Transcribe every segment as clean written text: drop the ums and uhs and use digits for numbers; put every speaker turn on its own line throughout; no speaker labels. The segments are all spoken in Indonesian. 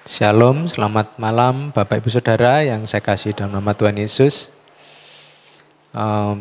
Shalom, selamat malam Bapak Ibu Saudara yang saya kasih dalam nama Tuhan Yesus.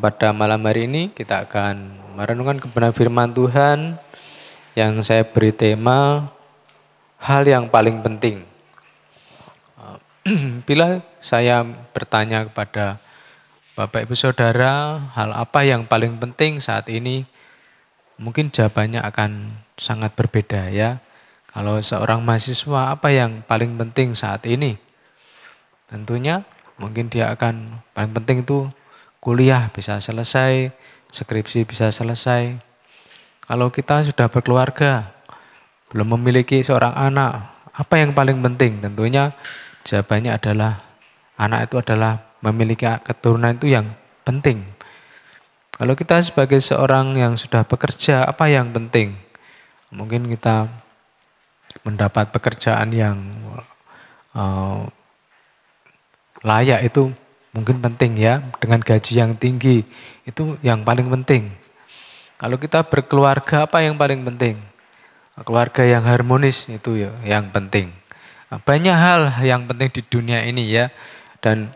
Pada malam hari ini kita akan merenungkan kebenaran firman Tuhan yang saya beri tema hal yang paling penting. Bila saya bertanya kepada Bapak Ibu Saudara hal apa yang paling penting saat ini, mungkin jawabannya akan sangat berbeda ya. Kalau seorang mahasiswa apa yang paling penting saat ini? Tentunya mungkin dia akan paling penting itu kuliah bisa selesai, skripsi bisa selesai. Kalau kita sudah berkeluarga, belum memiliki seorang anak, apa yang paling penting? Tentunya jawabannya adalah anak itu adalah memiliki keturunan itu yang penting. Kalau kita sebagai seorang yang sudah bekerja, apa yang penting? Mungkin kita mendapat pekerjaan yang layak itu mungkin penting ya, dengan gaji yang tinggi itu yang paling penting. Kalau kita berkeluarga apa yang paling penting? Keluarga yang harmonis itu ya yang penting. Banyak hal yang penting di dunia ini ya, dan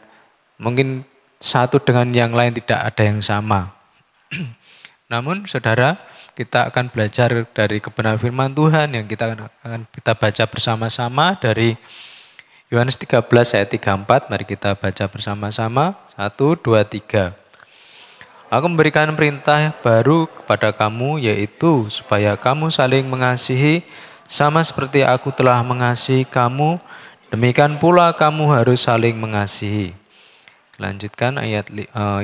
mungkin satu dengan yang lain tidak ada yang sama. Namun saudara, kita akan belajar dari kebenaran firman Tuhan yang kita baca bersama-sama dari Yohanes 13 ayat 34, mari kita baca bersama-sama. 1, 2, 3. Aku memberikan perintah baru kepada kamu, yaitu supaya kamu saling mengasihi, sama seperti aku telah mengasihi kamu, demikian pula kamu harus saling mengasihi. Lanjutkan ayat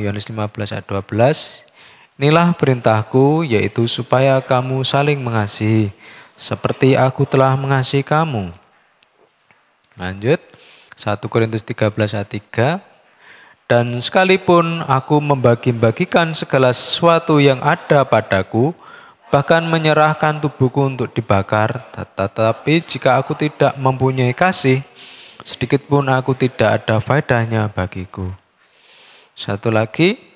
Yohanes 15 ayat 12. Inilah perintahku, yaitu supaya kamu saling mengasihi, seperti aku telah mengasihi kamu. Lanjut, 1 Korintus 13 ayat 3. Dan sekalipun aku membagi-bagikan segala sesuatu yang ada padaku, bahkan menyerahkan tubuhku untuk dibakar, tetapi jika aku tidak mempunyai kasih, sedikit pun aku tidak ada faedahnya bagiku. Satu lagi,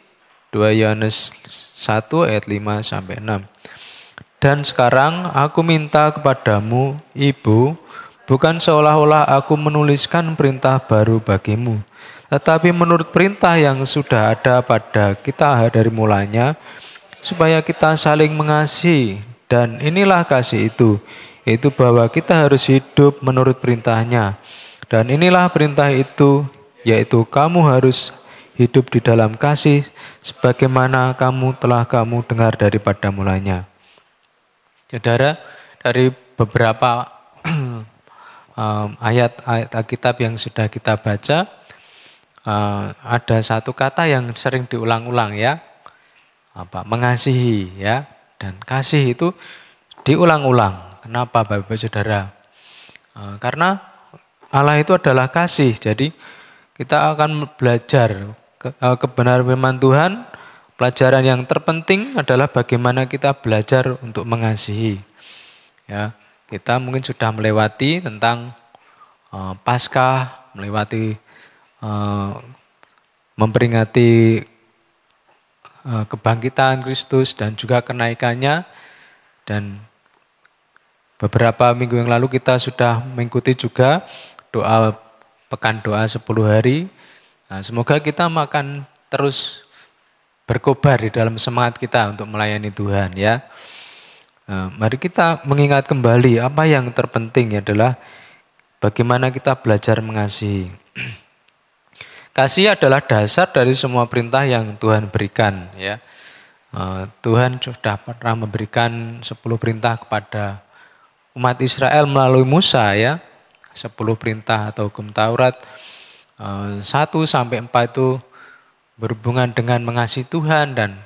2 Yohanes 1 ayat 5 sampai 6. Dan sekarang aku minta kepadamu, Ibu, bukan seolah-olah aku menuliskan perintah baru bagimu, tetapi menurut perintah yang sudah ada pada kita dari mulanya, supaya kita saling mengasihi. Dan inilah kasih itu, yaitu bahwa kita harus hidup menurut perintahnya. Dan inilah perintah itu, yaitu kamu harus hidup di dalam kasih, sebagaimana kamu dengar daripada mulanya. Saudara, dari beberapa ayat-ayat Alkitab yang sudah kita baca, ada satu kata yang sering diulang-ulang ya, mengasihi ya, dan kasih itu diulang-ulang. Kenapa Bapak Saudara? Karena Allah itu adalah kasih, jadi kita akan belajar kebenaran firman Tuhan. Pelajaran yang terpenting adalah bagaimana kita belajar untuk mengasihi. Ya, kita mungkin sudah melewati tentang Paskah, melewati memperingati kebangkitan Kristus dan juga kenaikannya, dan beberapa minggu yang lalu kita sudah mengikuti juga doa pekan doa 10 hari. Nah, semoga kita akan terus berkobar di dalam semangat kita untuk melayani Tuhan ya. Mari kita mengingat kembali apa yang terpenting adalah bagaimana kita belajar mengasihi. Kasih adalah dasar dari semua perintah yang Tuhan berikan ya. Tuhan sudah pernah memberikan 10 perintah kepada umat Israel melalui Musa ya. 10 perintah atau hukum Taurat. 1 sampai 4 itu berhubungan dengan mengasihi Tuhan, dan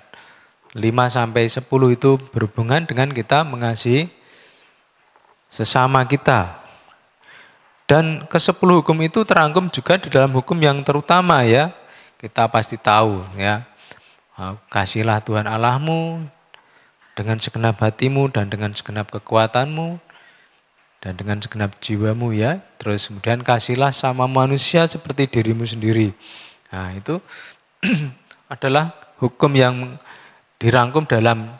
5 sampai 10 itu berhubungan dengan kita mengasihi sesama kita. Dan ke-10 hukum itu terangkum juga di dalam hukum yang terutama ya. Kita pasti tahu ya. Kasihilah Tuhan Allahmu dengan segenap hatimu dan dengan segenap kekuatanmu dan dengan segenap jiwamu ya. Terus kemudian kasihilah sama manusia seperti dirimu sendiri. Nah, itu adalah hukum yang dirangkum dalam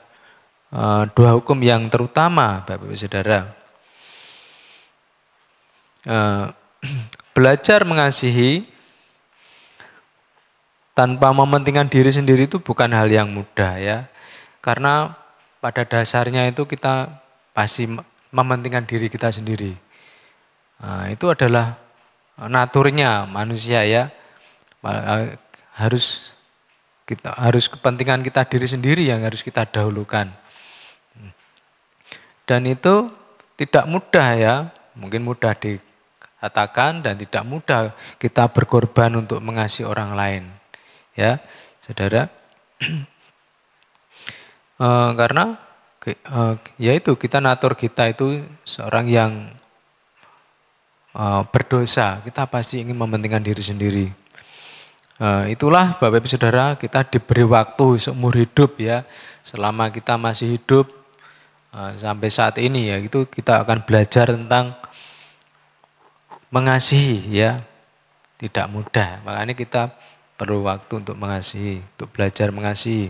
2 hukum yang terutama Bapak Ibu Saudara. Eh, belajar mengasihi tanpa mementingkan diri sendiri itu bukan hal yang mudah ya. Karena pada dasarnya itu kita pasti mementingkan diri kita sendiri. Nah, itu adalah naturnya manusia ya. Harus kepentingan kita diri sendiri yang harus kita dahulukan. Dan itu tidak mudah ya. Mungkin mudah dikatakan dan tidak mudah kita berkorban untuk mengasihi orang lain. Ya, saudara. Karena ya itu natur kita itu seorang yang berdosa, kita pasti ingin mementingkan diri sendiri. Itulah Bapak Ibu Saudara, kita diberi waktu seumur hidup ya, selama kita masih hidup sampai saat ini ya, itu kita akan belajar tentang mengasihi ya, tidak mudah. Makanya kita perlu waktu untuk mengasihi, untuk belajar mengasihi.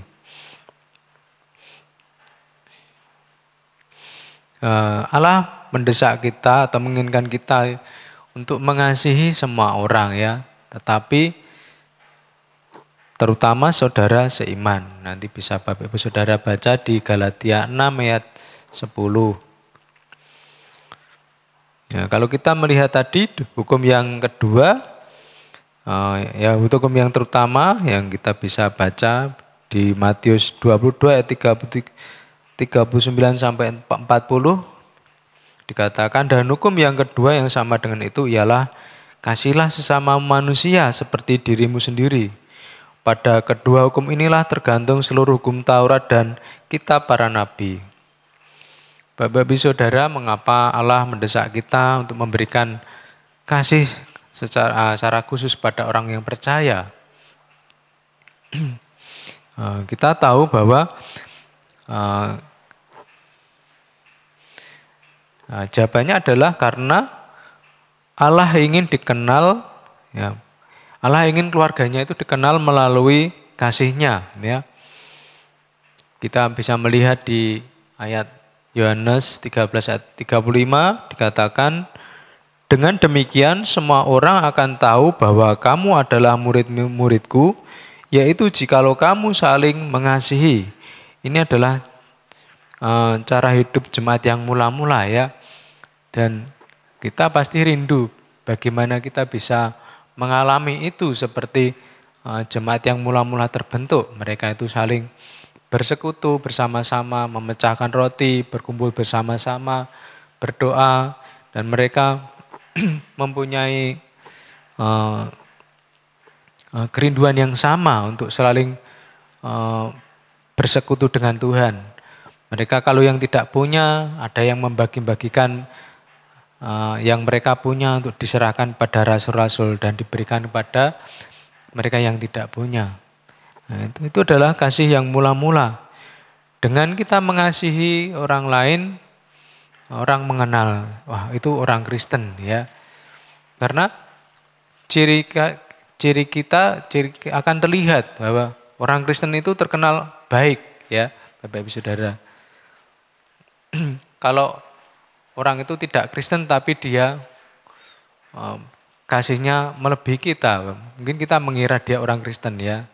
Allah mendesak kita atau menginginkan kita untuk mengasihi semua orang ya, tetapi terutama saudara seiman. Nanti bisa Bapak Ibu Saudara baca di Galatia 6 ayat 10. Ya, kalau kita melihat tadi hukum yang kedua, ya hukum yang terutama yang kita bisa baca di Matius 22 ayat 39 sampai 40 dikatakan, dan hukum yang kedua yang sama dengan itu ialah kasihlah sesama manusia seperti dirimu sendiri. Pada kedua hukum inilah tergantung seluruh hukum Taurat dan kitab para nabi. Bapak Ibu Saudara, mengapa Allah mendesak kita untuk memberikan kasih secara khusus pada orang yang percaya? Kita tahu bahwa jawabannya adalah karena Allah ingin dikenal, ya, Allah ingin keluarganya itu dikenal melalui kasihnya. Ya. Kita bisa melihat di ayat Yohanes 13 ayat 35 dikatakan, dengan demikian semua orang akan tahu bahwa kamu adalah murid-muridku, yaitu jikalau kamu saling mengasihi. Ini adalah cara hidup jemaat yang mula-mula ya. Dan kita pasti rindu bagaimana kita bisa mengalami itu seperti jemaat yang mula-mula terbentuk. Mereka itu saling bersekutu bersama-sama, memecahkan roti, berkumpul bersama-sama, berdoa, dan mereka mempunyai kerinduan yang sama untuk saling bersekutu dengan Tuhan. Mereka kalau yang tidak punya, ada yang membagi-bagikan yang mereka punya untuk diserahkan pada rasul-rasul dan diberikan kepada mereka yang tidak punya. Nah, itu adalah kasih yang mula-mula. Dengan kita mengasihi orang lain, orang mengenal, wah itu orang Kristen ya. Karena ciri akan terlihat bahwa orang Kristen itu terkenal baik ya, Bapak Ibu Saudara. Kalau orang itu tidak Kristen tapi dia kasihnya melebihi kita, mungkin kita mengira dia orang Kristen ya.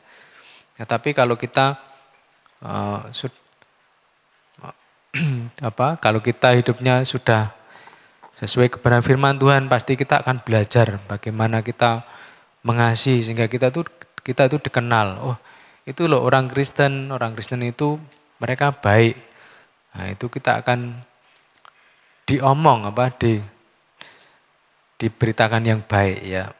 Ya, tapi kalau kita kalau kita hidupnya sudah sesuai kebenaran firman Tuhan, pasti kita akan belajar bagaimana kita mengasihi sehingga kita itu dikenal. Oh, itu loh orang Kristen itu mereka baik. Nah, itu kita akan diberitakan yang baik ya.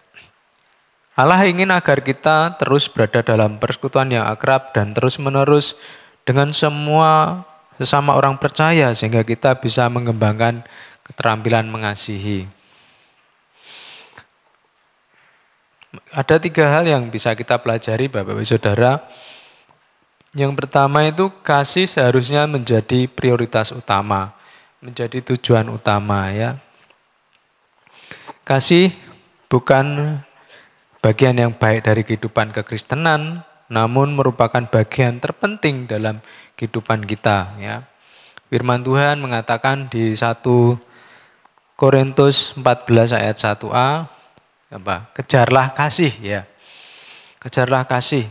Allah ingin agar kita terus berada dalam persekutuan yang akrab dan terus-menerus dengan semua sesama orang percaya sehingga kita bisa mengembangkan keterampilan mengasihi. Ada 3 hal yang bisa kita pelajari Bapak Ibu Saudara. Yang pertama itu kasih seharusnya menjadi prioritas utama, menjadi tujuan utama ya. Kasih bukan bagian yang baik dari kehidupan kekristenan, namun merupakan bagian terpenting dalam kehidupan kita ya. Firman Tuhan mengatakan di 1 Korintus 14 ayat 1a, kejarlah kasih ya. Kejarlah kasih.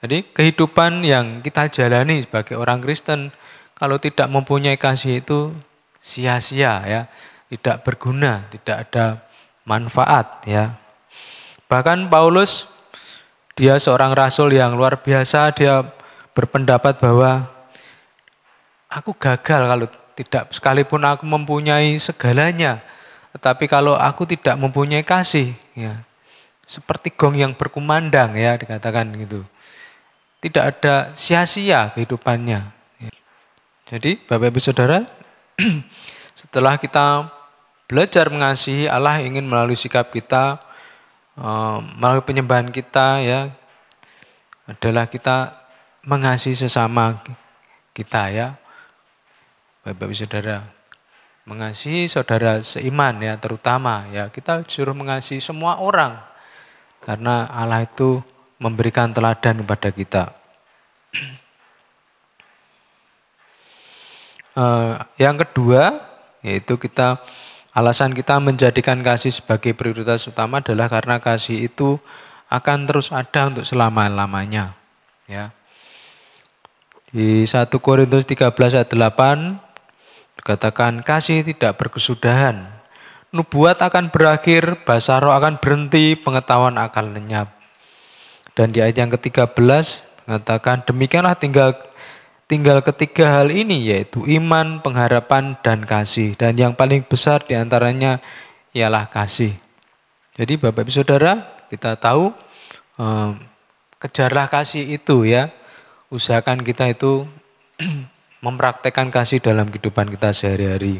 Jadi kehidupan yang kita jalani sebagai orang Kristen, kalau tidak mempunyai kasih itu sia-sia ya, tidak berguna, tidak ada manfaat ya. Bahkan Paulus, dia seorang rasul yang luar biasa, dia berpendapat bahwa aku gagal kalau tidak, sekalipun aku mempunyai segalanya, tetapi kalau aku tidak mempunyai kasih, ya seperti gong yang berkumandang ya, dikatakan gitu. Tidak ada sia-sia kehidupannya. Jadi Bapak Ibu Saudara, setelah kita belajar mengasihi, Allah ingin melalui sikap kita, melalui penyembahan kita ya, adalah kita mengasihi sesama kita ya. Bapak Ibu Saudara, mengasihi saudara seiman ya, terutama ya, kita disuruh mengasihi semua orang. Karena Allah itu memberikan teladan kepada kita. Yang kedua, yaitu alasan kita menjadikan kasih sebagai prioritas utama adalah karena kasih itu akan terus ada untuk selama-lamanya. Ya. Di 1 Korintus 13 ayat 8 dikatakan kasih tidak berkesudahan. Nubuat akan berakhir, bahasa roh akan berhenti, pengetahuan akan lenyap. Dan di ayat yang ke-13 mengatakan demikianlah tinggal ketiga hal ini, yaitu iman, pengharapan, dan kasih. Dan yang paling besar diantaranya ialah kasih. Jadi Bapak Ibu Saudara, kita tahu kejarlah kasih itu ya. Usahakan kita itu mempraktekkan kasih dalam kehidupan kita sehari-hari.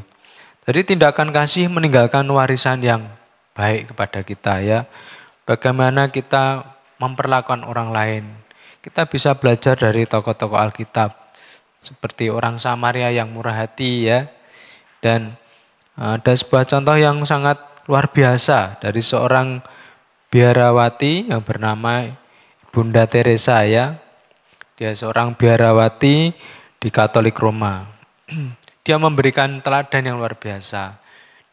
Jadi tindakan kasih meninggalkan warisan yang baik kepada kita ya. Bagaimana kita memperlakukan orang lain. Kita bisa belajar dari tokoh-tokoh Alkitab. Seperti orang Samaria yang murah hati ya. Dan ada sebuah contoh yang sangat luar biasa dari seorang biarawati yang bernama Bunda Teresa ya. Dia seorang biarawati di Katolik Roma. Dia memberikan teladan yang luar biasa.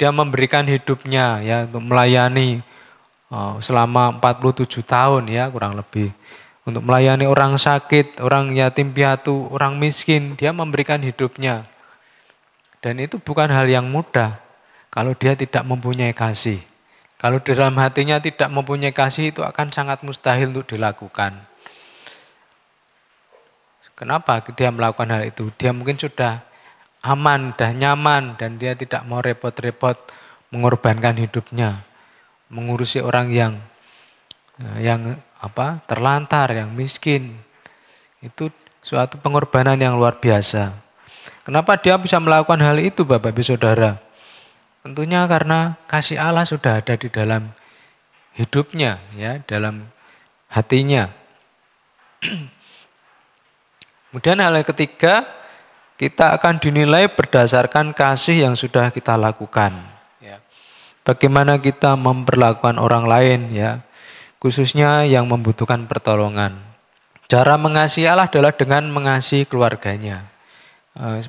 Dia memberikan hidupnya ya untuk melayani selama 47 tahun ya kurang lebih. Untuk melayani orang sakit, orang yatim piatu, orang miskin. Dia memberikan hidupnya. Dan itu bukan hal yang mudah kalau dia tidak mempunyai kasih. Kalau di dalam hatinya tidak mempunyai kasih itu akan sangat mustahil untuk dilakukan. Kenapa dia melakukan hal itu? Dia mungkin sudah aman, sudah nyaman, dan dia tidak mau repot-repot mengorbankan hidupnya, mengurusi orang yang terlantar, yang miskin. Itu suatu pengorbanan yang luar biasa. Kenapa dia bisa melakukan hal itu, Bapak Ibu Saudara? Tentunya karena kasih Allah sudah ada di dalam hidupnya, ya, dalam hatinya. Kemudian hal yang ketiga, kita akan dinilai berdasarkan kasih yang sudah kita lakukan. Ya. Bagaimana kita memperlakukan orang lain, ya, khususnya yang membutuhkan pertolongan. Cara mengasihi Allah adalah dengan mengasihi keluarganya.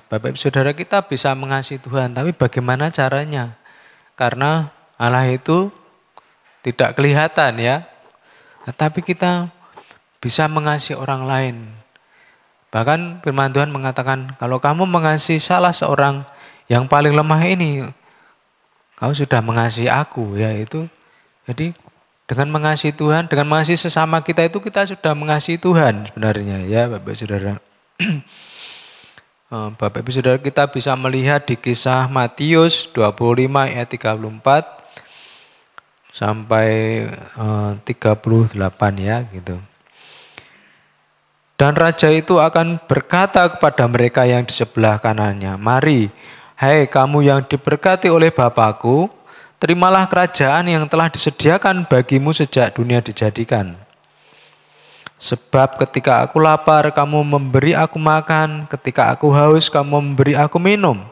Bapak Ibu Saudara, kita bisa mengasihi Tuhan, tapi bagaimana caranya? Karena Allah itu tidak kelihatan ya, tetapi kita bisa mengasihi orang lain. Bahkan firman Tuhan mengatakan, kalau kamu mengasihi salah seorang yang paling lemah ini, kau sudah mengasihi aku ya itu. Jadi dengan mengasihi Tuhan, dengan mengasihi sesama kita itu kita sudah mengasihi Tuhan sebenarnya ya Bapak Saudara. Bapak Ibu Saudara, kita bisa melihat di kisah Matius 25 ayat 34 sampai 38 ya gitu. Dan raja itu akan berkata kepada mereka yang di sebelah kanannya, mari, hai kamu yang diberkati oleh Bapakku, terimalah kerajaan yang telah disediakan bagimu sejak dunia dijadikan. Sebab ketika aku lapar, kamu memberi aku makan. Ketika aku haus, kamu memberi aku minum.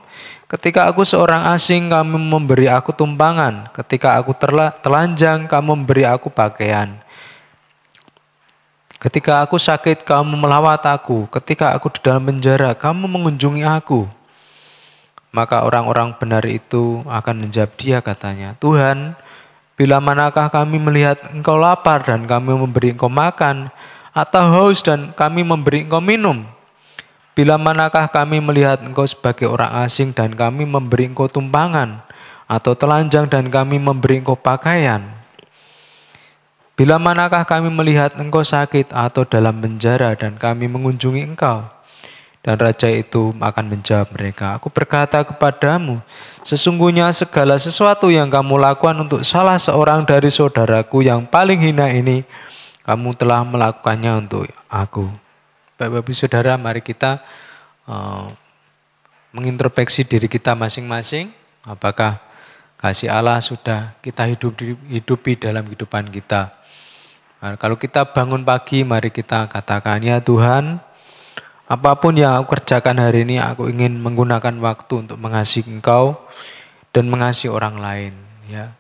Ketika aku seorang asing, kamu memberi aku tumpangan. Ketika aku telanjang, kamu memberi aku pakaian. Ketika aku sakit, kamu melawat aku. Ketika aku di dalam penjara, kamu mengunjungi aku. Maka orang-orang benar itu akan menjawab dia katanya, Tuhan, bila manakah kami melihat engkau lapar dan kami memberi engkau makan, atau haus dan kami memberi engkau minum? Bila manakah kami melihat engkau sebagai orang asing dan kami memberi engkau tumpangan, atau telanjang dan kami memberi engkau pakaian? Bila manakah kami melihat engkau sakit atau dalam penjara dan kami mengunjungi engkau? Dan raja itu akan menjawab mereka, aku berkata kepadamu, sesungguhnya segala sesuatu yang kamu lakukan untuk salah seorang dari saudaraku yang paling hina ini, kamu telah melakukannya untuk aku. Bapak-Ibu Saudara, mari kita mengintrospeksi diri kita masing-masing. Apakah kasih Allah sudah kita hidupi dalam kehidupan kita? Nah, kalau kita bangun pagi, mari kita katakan, ya Tuhan, apapun yang aku kerjakan hari ini, aku ingin menggunakan waktu untuk mengasihi Engkau dan mengasihi orang lain. Ya,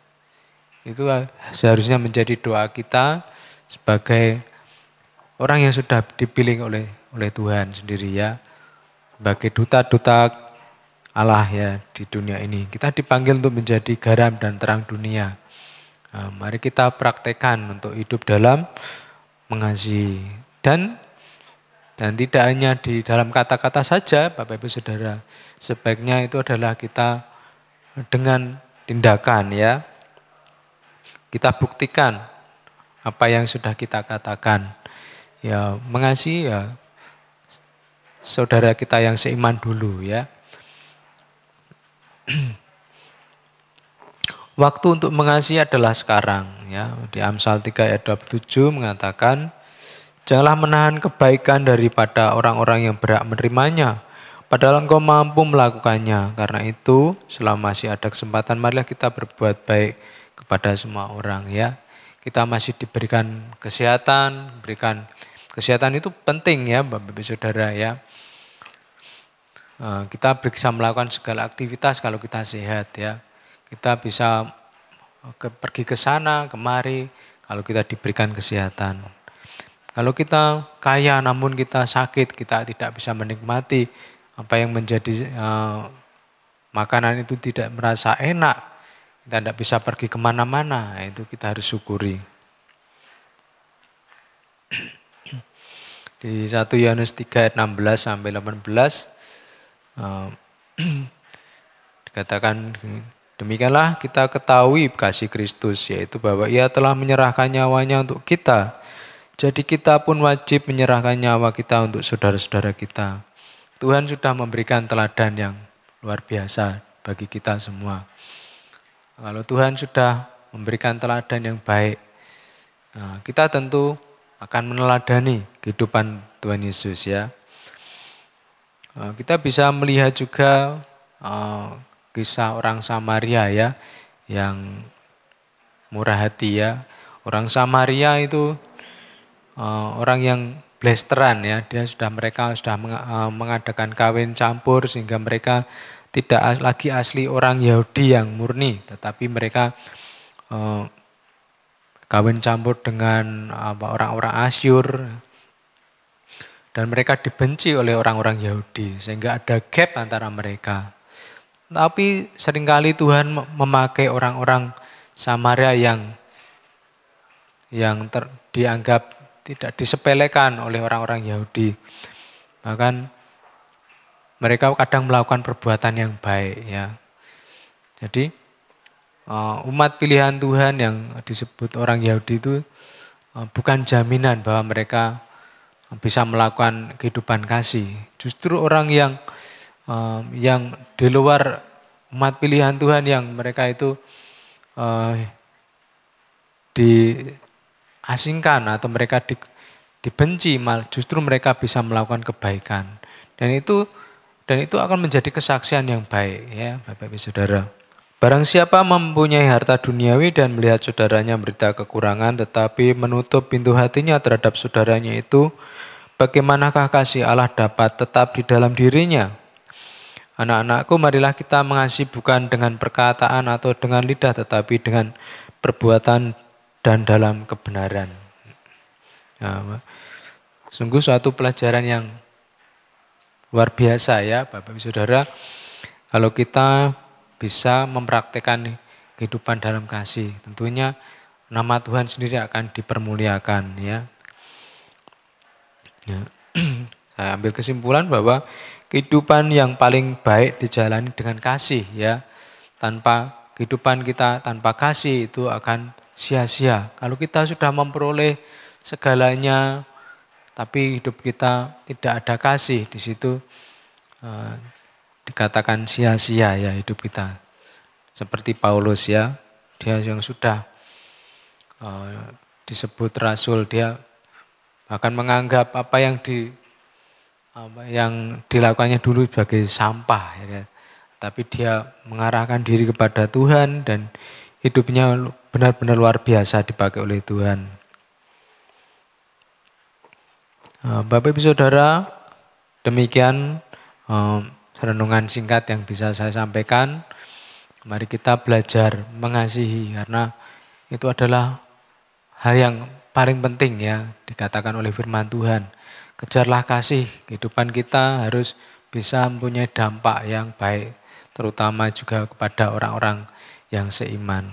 itu seharusnya menjadi doa kita sebagai orang yang sudah dipilih oleh Tuhan sendiri ya, sebagai duta-duta Allah ya di dunia ini. Kita dipanggil untuk menjadi garam dan terang dunia. Nah, mari kita praktekkan untuk hidup dalam mengasihi dan tidak hanya di dalam kata-kata saja, Bapak Ibu Saudara. Sebaiknya itu adalah kita dengan tindakan ya. Kita buktikan apa yang sudah kita katakan. Ya, mengasihi ya saudara kita yang seiman dulu ya. Waktu untuk mengasihi adalah sekarang ya. Di Amsal 3 ayat 27 mengatakan, janganlah menahan kebaikan daripada orang-orang yang berhak menerimanya, padahal engkau mampu melakukannya. Karena itu, selama masih ada kesempatan, marilah kita berbuat baik kepada semua orang ya. Kita masih diberikan kesehatan, kesehatan itu penting ya Bapak Ibu Saudara ya. Kita bisa melakukan segala aktivitas kalau kita sehat ya. Kita bisa pergi ke sana, kemari, kalau kita diberikan kesehatan. Kalau kita kaya namun kita sakit, kita tidak bisa menikmati apa yang menjadi makanan itu tidak merasa enak, kita tidak bisa pergi kemana-mana, itu kita harus syukuri. Di 1 Yohanes 3 ayat 16 sampai 18 dikatakan, demikianlah kita ketahui kasih Kristus, yaitu bahwa Ia telah menyerahkan nyawanya untuk kita. Jadi kita pun wajib menyerahkan nyawa kita untuk saudara-saudara kita. Tuhan sudah memberikan teladan yang luar biasa bagi kita semua. Kalau Tuhan sudah memberikan teladan yang baik, kita tentu akan meneladani kehidupan Tuhan Yesus ya. Kita bisa melihat juga kisah orang Samaria ya, yang murah hati ya. Orang Samaria itu orang yang blasteran ya, mereka sudah mengadakan kawin campur sehingga mereka tidak lagi asli orang Yahudi yang murni, tetapi mereka kawin campur dengan orang-orang Asyur. Dan mereka dibenci oleh orang-orang Yahudi, sehingga ada gap antara mereka. Tapi seringkali Tuhan memakai orang-orang Samaria yang dianggap tidak disepelekan oleh orang-orang Yahudi. Bahkan mereka kadang melakukan perbuatan yang baik ya. Jadi umat pilihan Tuhan yang disebut orang Yahudi itu bukan jaminan bahwa mereka bisa melakukan kehidupan kasih. Justru orang yang di luar umat pilihan Tuhan yang mereka itu diasingkan atau mereka dibenci, justru mereka bisa melakukan kebaikan. Dan itu akan menjadi kesaksian yang baik ya Bapak Ibu Saudara. Barang siapa mempunyai harta duniawi dan melihat saudaranya berita kekurangan tetapi menutup pintu hatinya terhadap saudaranya itu, bagaimanakah kasih Allah dapat tetap di dalam dirinya? Anak-anakku, marilah kita mengasihi bukan dengan perkataan atau dengan lidah, tetapi dengan perbuatan dan dalam kebenaran. Nah, sungguh suatu pelajaran yang luar biasa ya Bapak Ibu Saudara. Kalau kita bisa mempraktekkan kehidupan dalam kasih, tentunya nama Tuhan sendiri akan dipermuliakan ya. Ya. Saya ambil kesimpulan bahwa kehidupan yang paling baik dijalani dengan kasih ya. Tanpa kehidupan kita tanpa kasih itu akan sia-sia. Kalau kita sudah memperoleh segalanya tapi hidup kita tidak ada kasih, di situ eh, dikatakan sia-sia ya hidup kita. Seperti Paulus ya, dia yang sudah disebut rasul, dia bahkan menganggap apa yang dilakukannya dulu sebagai sampah ya. Tapi dia mengarahkan diri kepada Tuhan dan hidupnya benar-benar luar biasa dipakai oleh Tuhan. Bapak Ibu Saudara, demikian renungan singkat yang bisa saya sampaikan. Mari kita belajar mengasihi karena itu adalah hal yang paling penting ya dikatakan oleh firman Tuhan. Kejarlah kasih, kehidupan kita harus bisa mempunyai dampak yang baik, terutama juga kepada orang-orang yang seiman.